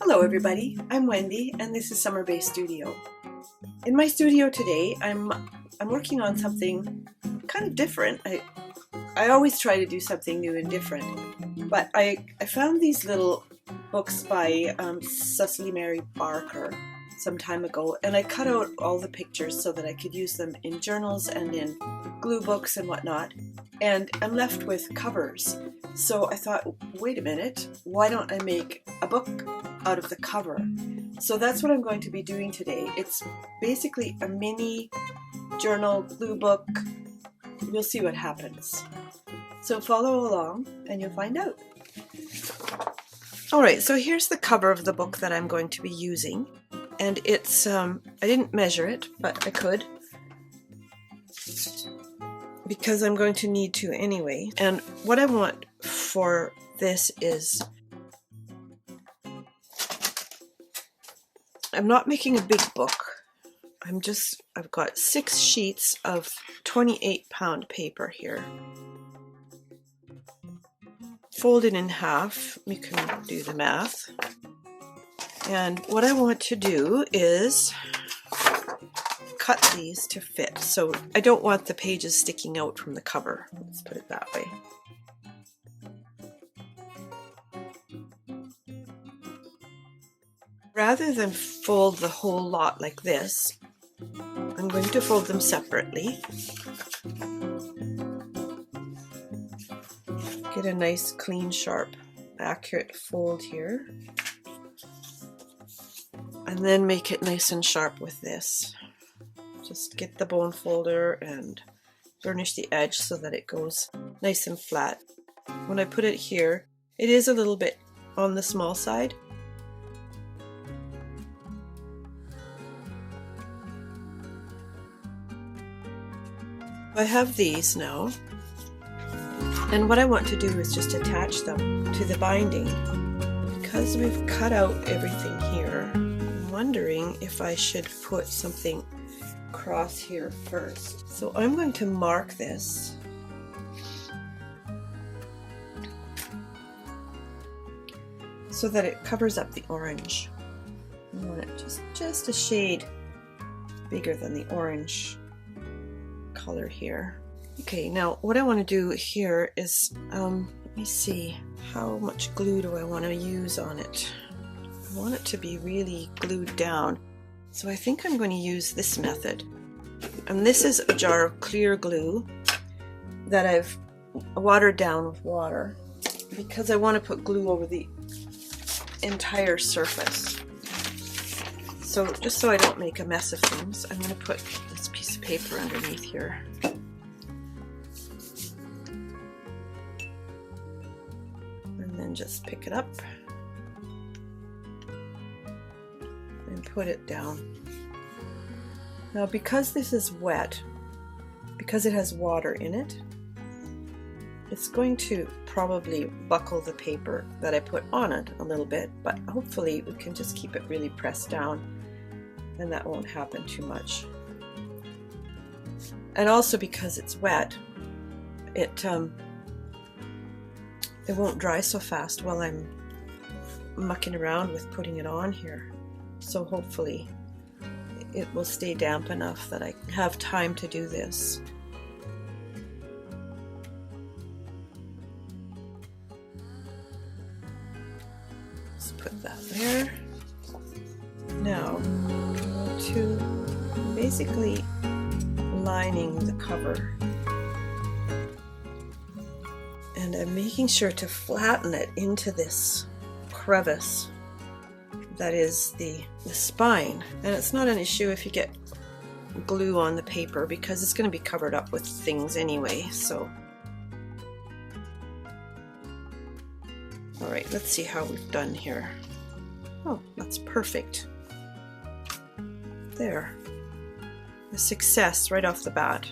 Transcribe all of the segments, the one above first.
Hello everybody, I'm Wendy and this is Summer Bay Studio. In my studio today I'm working on something kind of different. I always try to do something new and different, but I found these little books by Cecily Mary Barker some time ago, and I cut out all the pictures so that I could use them in journals and in glue books and whatnot, and I'm left with covers. So I thought, wait a minute, why don't I make a book out of the cover? So that's what I'm going to be doing today. It's basically a mini journal glue book. We'll see what happens. So follow along and you'll find out. Alright, so here's the cover of the book that I'm going to be using. And it's, I didn't measure it, but I could, because I'm going to need to anyway. And what I want for this is, I'm not making a big book. I've got 6 sheets of 28-pound paper here. Folded in half, you can do the math. And what I want to do is cut these to fit. So I don't want the pages sticking out from the cover. Let's put it that way. Rather than fold the whole lot like this, I'm going to fold them separately. Get a nice, clean, sharp, accurate fold here. And then make it nice and sharp with this. Just get the bone folder and burnish the edge so that it goes nice and flat. When I put it here, it is a little bit on the small side. I have these now, and what I want to do is just attach them to the binding. Because we've cut out everything here, I'm wondering if I should put something across here first. So I'm going to mark this so that it covers up the orange. I want it just a shade bigger than the orange color here. Okay, now what I want to do here is, let me see, how much glue do I want to use on it? I want it to be really glued down. So I think I'm going to use this method. And this is a jar of clear glue that I've watered down with water because I want to put glue over the entire surface. So just so I don't make a mess of things, I'm going to put this piece of paper underneath here. And then just pick it up and put it down. Now because this is wet, because it has water in it, it's going to probably buckle the paper that I put on it a little bit, but hopefully we can just keep it really pressed down and that won't happen too much. And also because it's wet, it won't dry so fast while I'm mucking around with putting it on here. So hopefully it will stay damp enough that I have time to do this. Let's put that there. Now, to basically lining the cover. And I'm making sure to flatten it into this crevice that is the spine. And it's not an issue if you get glue on the paper because it's going to be covered up with things anyway. So, alright, let's see how we've done here. Oh, that's perfect. There. A success right off the bat.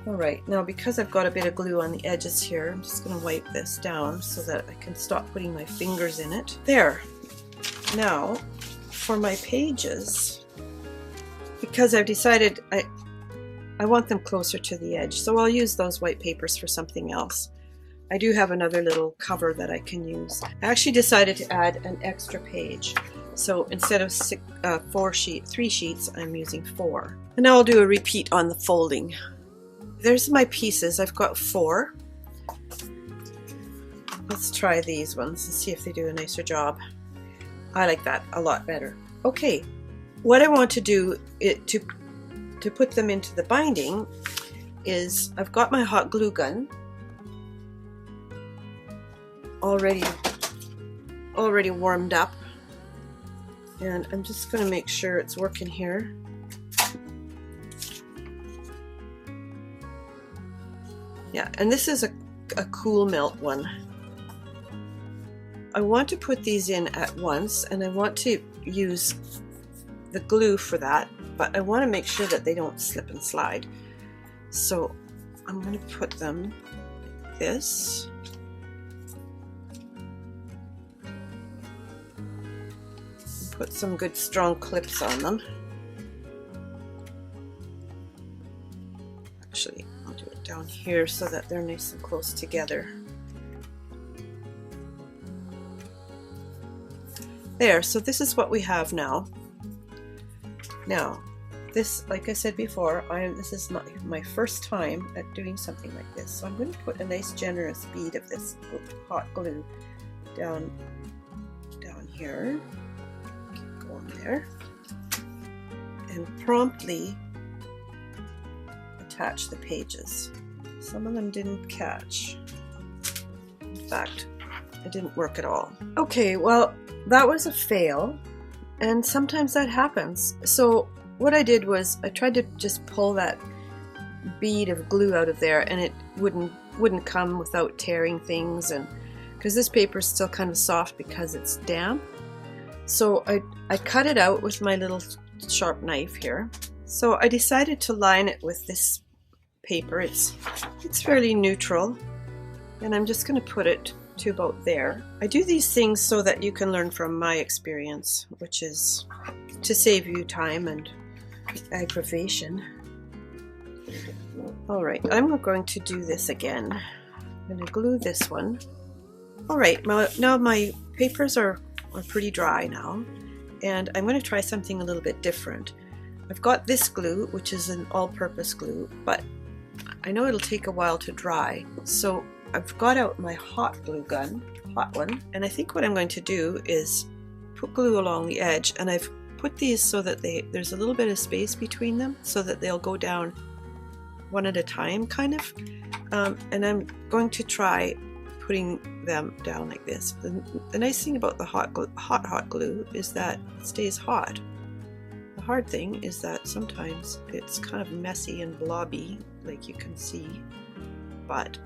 Alright, now because I've got a bit of glue on the edges here, I'm just going to wipe this down so that I can stop putting my fingers in it. There. Now, for my pages, because I've decided I want them closer to the edge, so I'll use those white papers for something else. I do have another little cover that I can use. I actually decided to add an extra page. So instead of 3 sheets, I'm using 4. And now I'll do a repeat on the folding. There's my pieces. I've got 4. Let's try these ones and see if they do a nicer job. I like that a lot better. Okay, what I want to do to put them into the binding is I've got my hot glue gun already warmed up, and I'm just going to make sure it's working here. Yeah, and this is a cool melt one. I want to put these in at once, and I want to use the glue for that, but I want to make sure that they don't slip and slide. So I'm going to put them like this. Put some good strong clips on them. Actually, I'll do it down here so that they're nice and close together. There, so this is what we have now. Now, this, like I said before, this is my first time at doing something like this. So I'm going to put a nice generous bead of this hot glue down here. Keep going there. And promptly attach the pages. Some of them didn't catch. In fact, it didn't work at all. Okay, well, that was a fail, and sometimes that happens. So what I did was I tried to just pull that bead of glue out of there, and it wouldn't come without tearing things, and because this paper is still kind of soft because it's damp. So I cut it out with my little sharp knife here. So I decided to line it with this paper. It's fairly neutral, and I'm just going to put it to about there. I do these things so that you can learn from my experience, which is to save you time and aggravation. Alright, I'm going to do this again. I'm going to glue this one. Alright, now my papers are pretty dry now, and I'm going to try something a little bit different. I've got this glue, which is an all-purpose glue, but I know it'll take a while to dry, so I've got out my hot glue gun, hot one, and I think what I'm going to do is put glue along the edge, and I've put these so that there's a little bit of space between them so that they'll go down one at a time, kind of, and I'm going to try putting them down like this. The nice thing about the hot glue is that it stays hot. The hard thing is that sometimes it's kind of messy and blobby, like you can see, but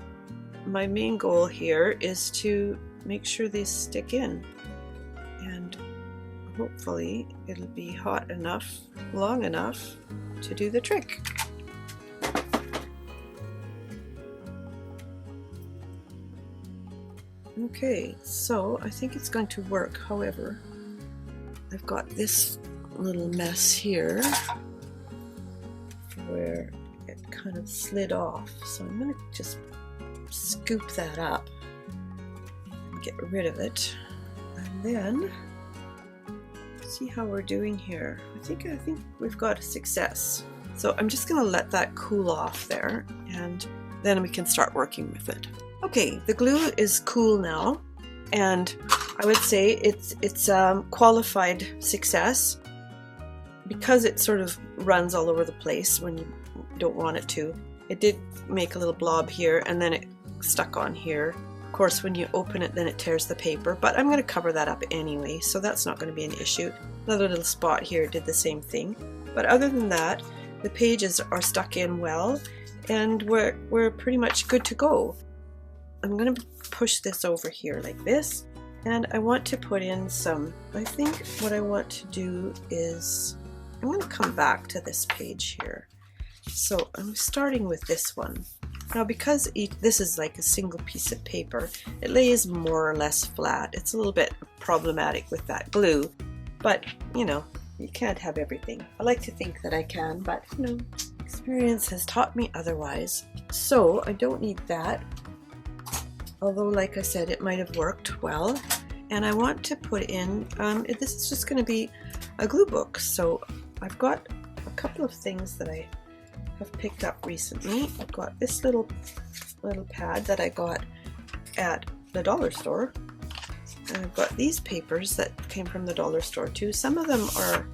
my main goal here is to make sure they stick in, and hopefully it'll be hot enough, long enough to do the trick. Okay, so I think it's going to work. However, I've got this little mess here where it kind of slid off, so I'm going to just scoop that up and get rid of it, and then see how we're doing here. I think we've got a success. So I'm just going to let that cool off there, and then we can start working with it. Okay, the glue is cool now, and I would say it's qualified success because it sort of runs all over the place when you don't want it to. It did make a little blob here, and then it stuck on here. Of course, when you open it, then it tears the paper, but I'm going to cover that up anyway, so that's not going to be an issue. Another little spot here did the same thing, but other than that, the pages are stuck in well, and we're pretty much good to go. I'm going to push this over here like this, and I want to put in some, I think what I want to do is, I'm going to come back to this page here. So I'm starting with this one. Now because this is like a single piece of paper, it lays more or less flat. It's a little bit problematic with that glue, but you know, you can't have everything. I like to think that I can, but you know, experience has taught me otherwise. So I don't need that. although like I said, it might have worked well. And I want to put in, this is just going to be a glue book. So I've got a couple of things that I have picked up recently. I've got this little pad that I got at the dollar store. And I've got these papers that came from the dollar store too. Some of them are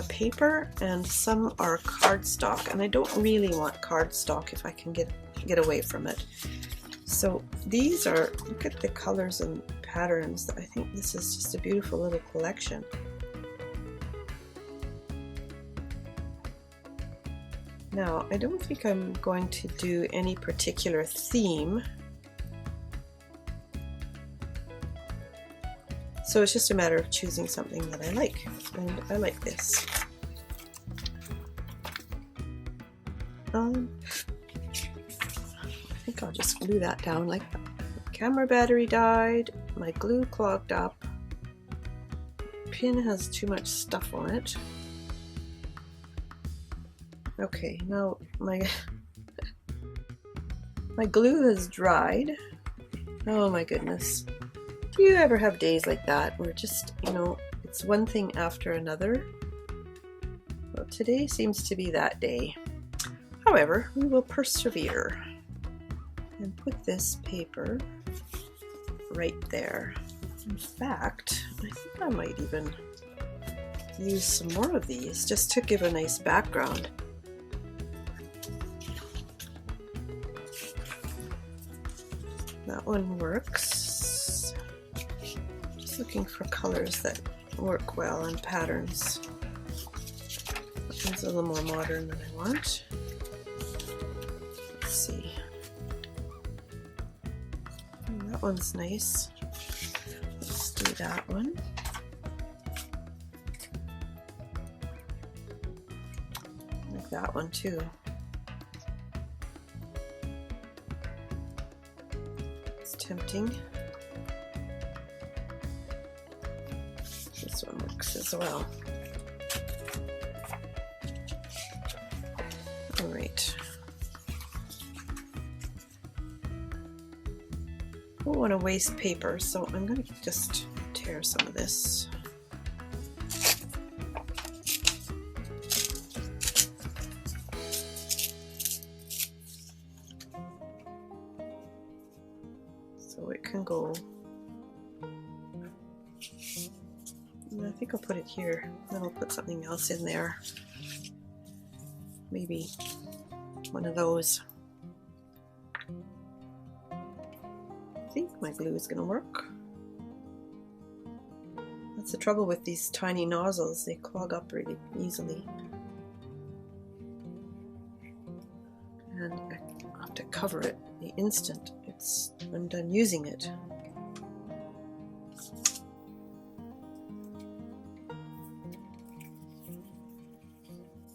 paper and some are cardstock, and I don't really want cardstock if I can get away from it. So these are, look at the colors and patterns. I think this is just a beautiful little collection. Now, I don't think I'm going to do any particular theme. So it's just a matter of choosing something that I like, and I like this. I think I'll just glue that down like that. The camera battery died, my glue clogged up, pin has too much stuff on it. Okay, now my glue has dried. Oh my goodness. Do you ever have days like that where just, you know, it's one thing after another? Well, today seems to be that day. However, we will persevere and put this paper right there. In fact, I think I might even use some more of these just to give a nice background. That one works. Just looking for colors that work well and patterns. That one's a little more modern than I want. Let's see. Oh, that one's nice. Let's do that one. I like that one too. Tempting. This one works as well. All right. I don't want to waste paper, so I'm going to just tear some of this. So it can go, I think I'll put it here, then I'll put something else in there, maybe one of those. I think my glue is going to work. That's the trouble with these tiny nozzles, they clog up really easily. And I have to cover it the instant I'm done using it.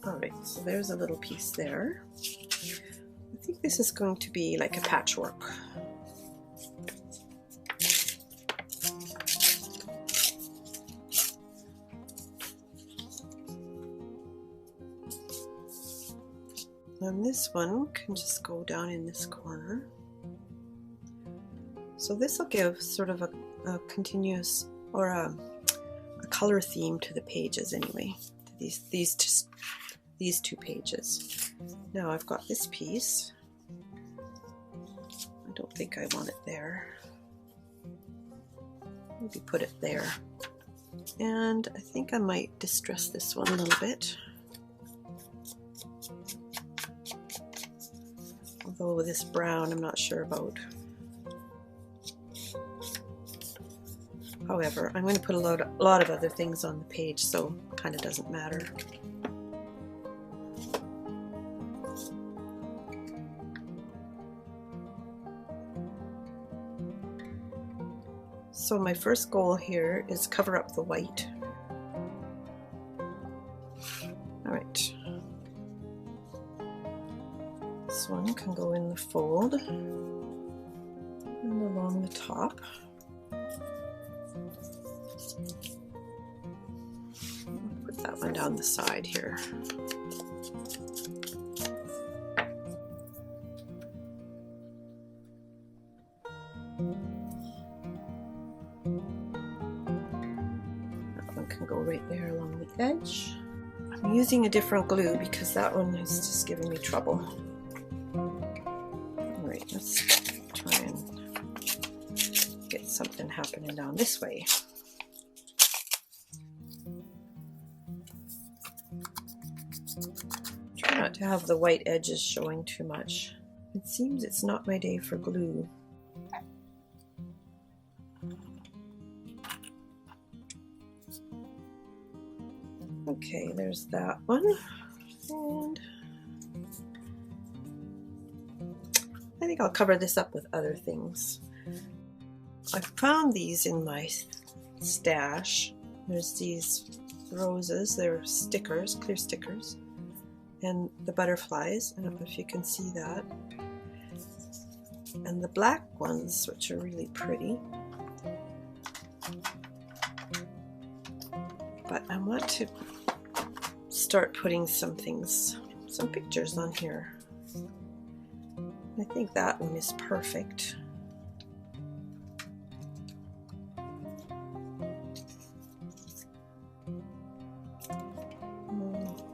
Alright, so there's a little piece there. I think this is going to be like a patchwork. And this one can just go down in this corner. So this will give sort of a continuous, or a color theme to the pages anyway, to these two pages. Now I've got this piece. I don't think I want it there. Maybe put it there. And I think I might distress this one a little bit. Although with this brown I'm not sure about. However, I'm going to put a lot of other things on the page, so it kind of doesn't matter. So my first goal here is cover up the white. All right. This one can go in the fold and along the top. Put that one down the side here. one can go right there along the edge. I'm using a different glue because that one is just giving me trouble. Alright, let's try and get something happening down this way. Try not to have the white edges showing too much. It seems it's not my day for glue. Okay, there's that one. And I think I'll cover this up with other things. I found these in my stash. There's these roses, they're stickers, clear stickers, and the butterflies. I don't know if you can see that. And the black ones, which are really pretty. But I want to start putting some pictures on here. I think that one is perfect.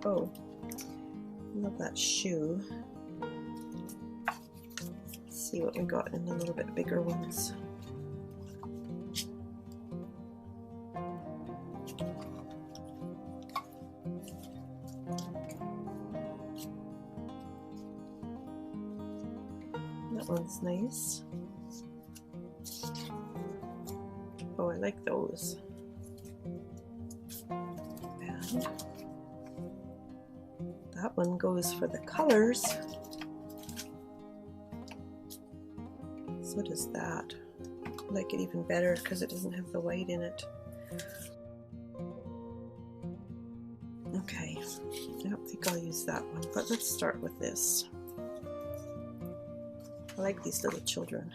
Oh, I love that shoe. Let's see what we got in the little bit bigger ones. That one's nice. Oh, I like those. And that one goes for the colors. So does that. I like it even better because it doesn't have the white in it. Okay, I don't think I'll use that one, but let's start with this. I like these little children.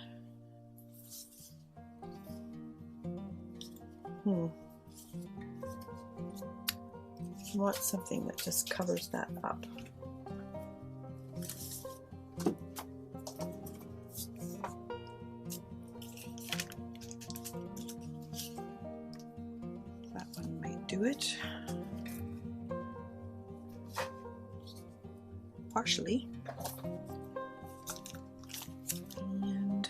I want something that just covers that up. That one might do it. Partially. And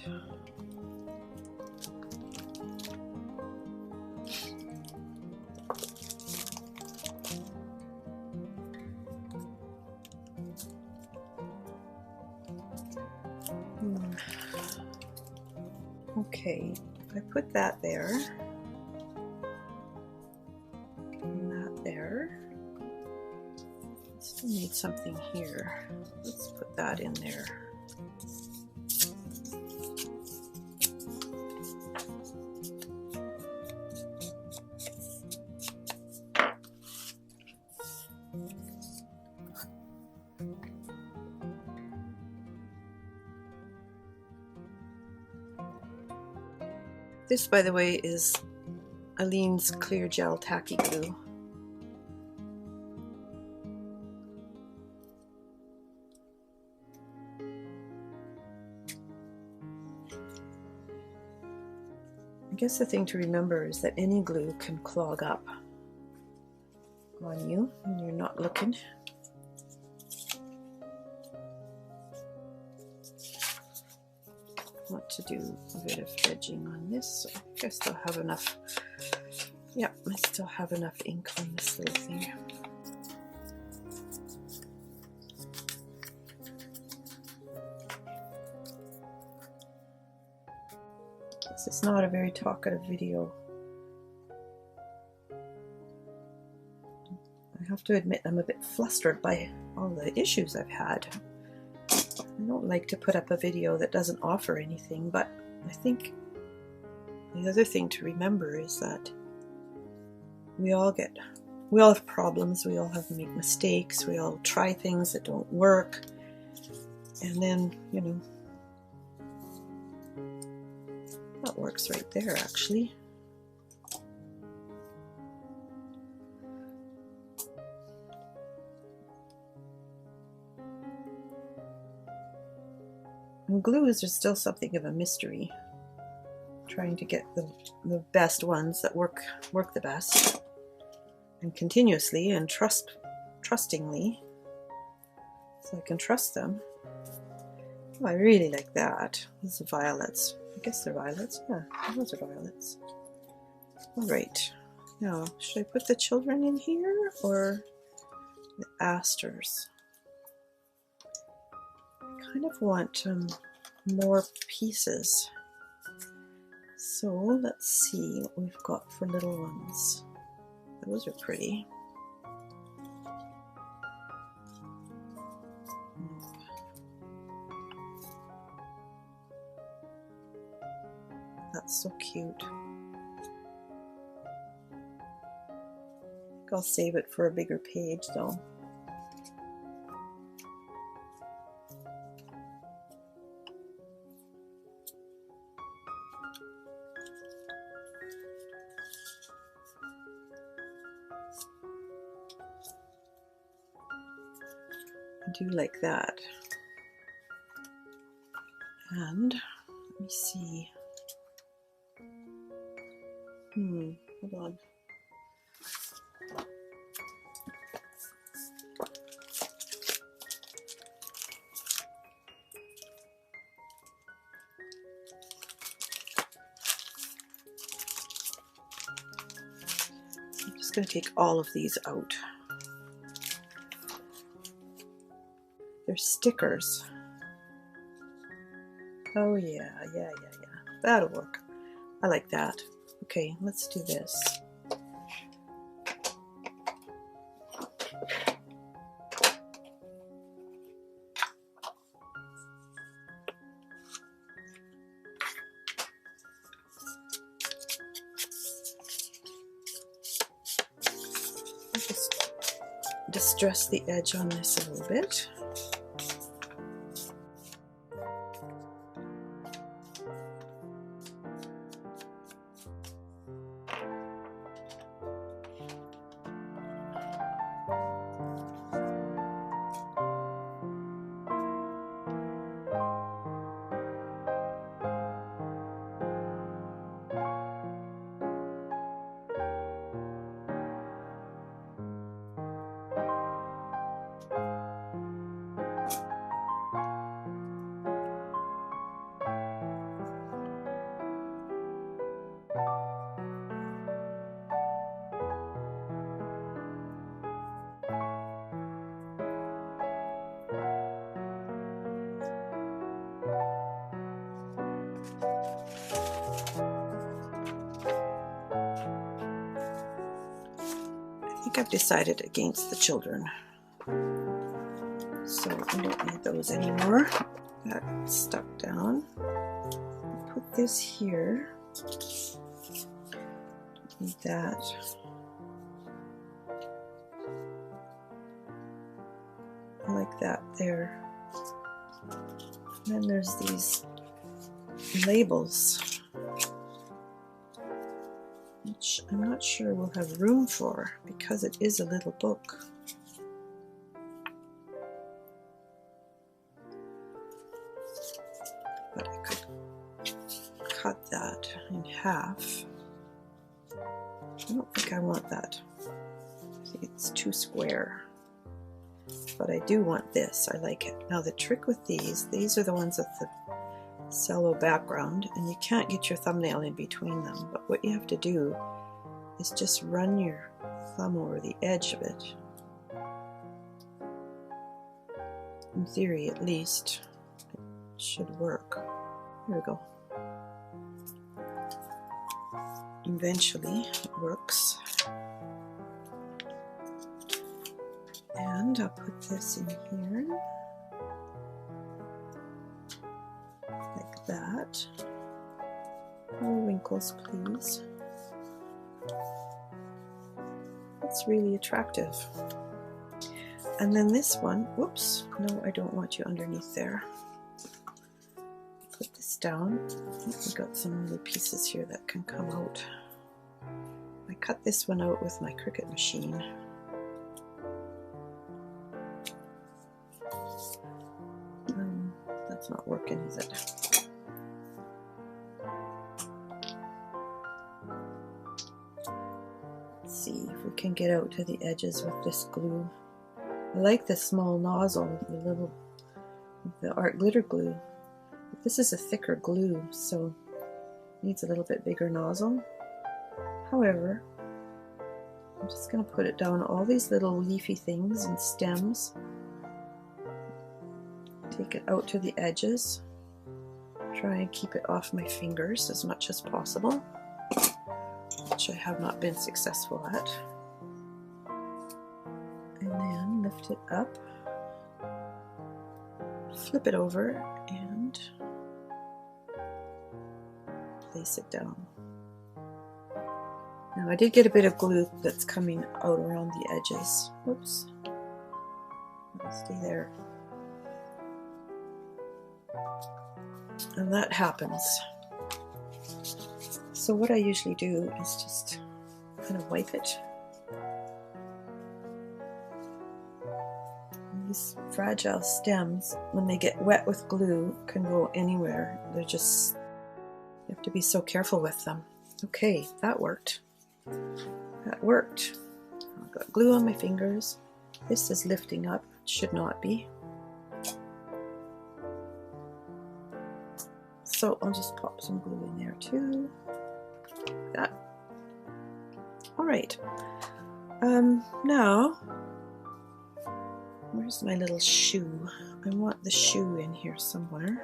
okay, I put that there and that there. Still need something here. Let's put that in there. This, by the way, is Aleene's Clear Gel Tacky Glue. I guess the thing to remember is that any glue can clog up on you when you're not looking. I want to do a bit of edging on this, so I think I still have enough. Yeah, I still have enough ink on this little thing. This is not a very talkative video. I have to admit I'm a bit flustered by all the issues I've had. I don't like to put up a video that doesn't offer anything, but I think the other thing to remember is that we all have problems, we all make mistakes, we all try things that don't work, and then, you know, that works right there actually. And glues are still something of a mystery. Trying to get the best ones that work the best. and continuously and trustingly, so I can trust them. Oh, I really like that. These are violets. I guess they're violets. Yeah, those are violets. All right. Now, should I put the children in here or the asters? I kind of want more pieces. So let's see what we've got for little ones. Those are pretty. That's so cute. I'll save it for a bigger page though. I do like that. And let me see. Hold on. I'm just going to take all of these out. They're stickers. Oh yeah. That'll work. I like that. Okay, let's do this. Just distress the edge on this a little bit. I think I've decided against the children, so I don't need those anymore. That's stuck down. I'll put this here. Don't need that. I like that there. And then there's these labels, which I'm not sure we'll have room for because it is a little book. But I could cut that in half. I don't think I want that. I think it's too square. But I do want this. I like it. Now the trick with these are the ones with the cello background, and you can't get your thumbnail in between them, but what you have to do is just run your thumb over the edge of it. In theory, at least, it should work. Here we go. Eventually it works. And I'll put this in here like that. No wrinkles, please. That's really attractive. And then this one, whoops, no, I don't want you underneath there. Put this down. We've got some little pieces here that can come out. I cut this one out with my CRICUT machine. That's not working, is it? Let's see if we can get out to the edges with this glue. I like the small nozzle, the art glitter glue. But this is a thicker glue, so it needs a little bit bigger nozzle. However, I'm just going to put it down all these little leafy things and stems. Take it out to the edges. Try and keep it off my fingers as much as possible, which I have not been successful at. And then lift it up, flip it over, and place it down. Now I did get a bit of glue that's coming out around the edges. Whoops. It'll stay there. And that happens. So what I usually do is just kind of wipe it. And these fragile stems, when they get wet with glue, can go anywhere. They're just, you have to be so careful with them. Okay, that worked. That worked. I've got glue on my fingers. This is lifting up. It should not be. So I'll just pop some glue in there too. Like that. All right. Now, where's my little shoe? I want the shoe in here somewhere.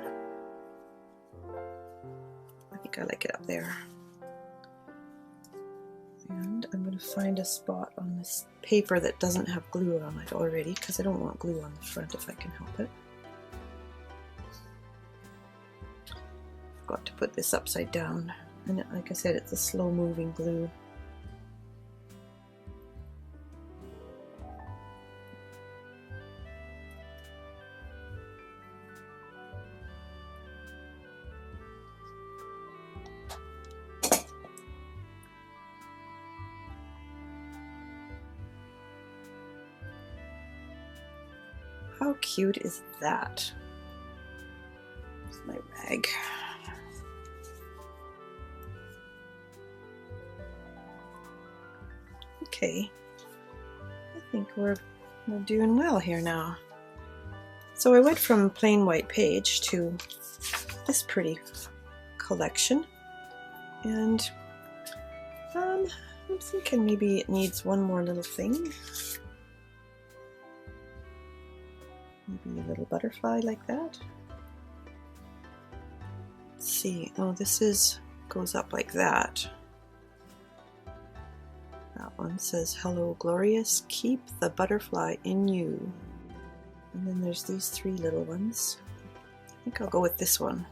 I think I like it up there. And I'm going to find a spot on this paper that doesn't have glue on it already, because I don't want glue on the front if I can help it. Got to put this upside down, and like I said, it's a slow moving glue. How cute is that? Here's my rag. Okay, I think we're doing well here now. So I went from plain white page to this pretty collection, and I'm thinking maybe it needs one more little thing. Maybe a little butterfly like that. Let's see. Oh, this goes up like that. That one says, "Hello, glorious, keep the butterfly in you." And then there's these three little ones. I think I'll go with this one.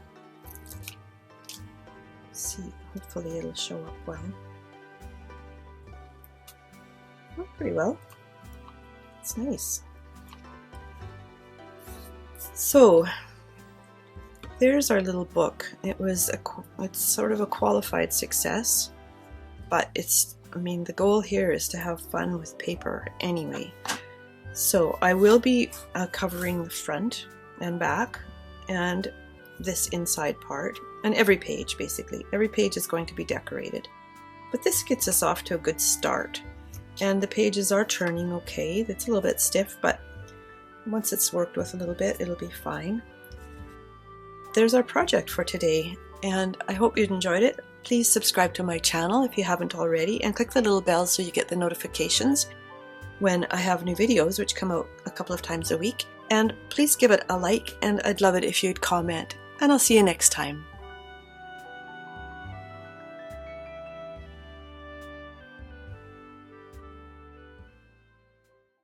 Let's see, hopefully it'll show up well. Oh, pretty well. It's nice. So there's our little book. It's sort of a qualified success, but the goal here is to have fun with paper anyway. So I will be covering the front and back and this inside part, and every page basically. Every page is going to be decorated. But this gets us off to a good start. And the pages are turning okay. It's a little bit stiff, but once it's worked with a little bit, it'll be fine. There's our project for today, and I hope you enjoyed it. Please subscribe to my channel if you haven't already, and click the little bell so you get the notifications when I have new videos, which come out a couple of times a week. And please give it a like, and I'd love it if you'd comment. And I'll see you next time.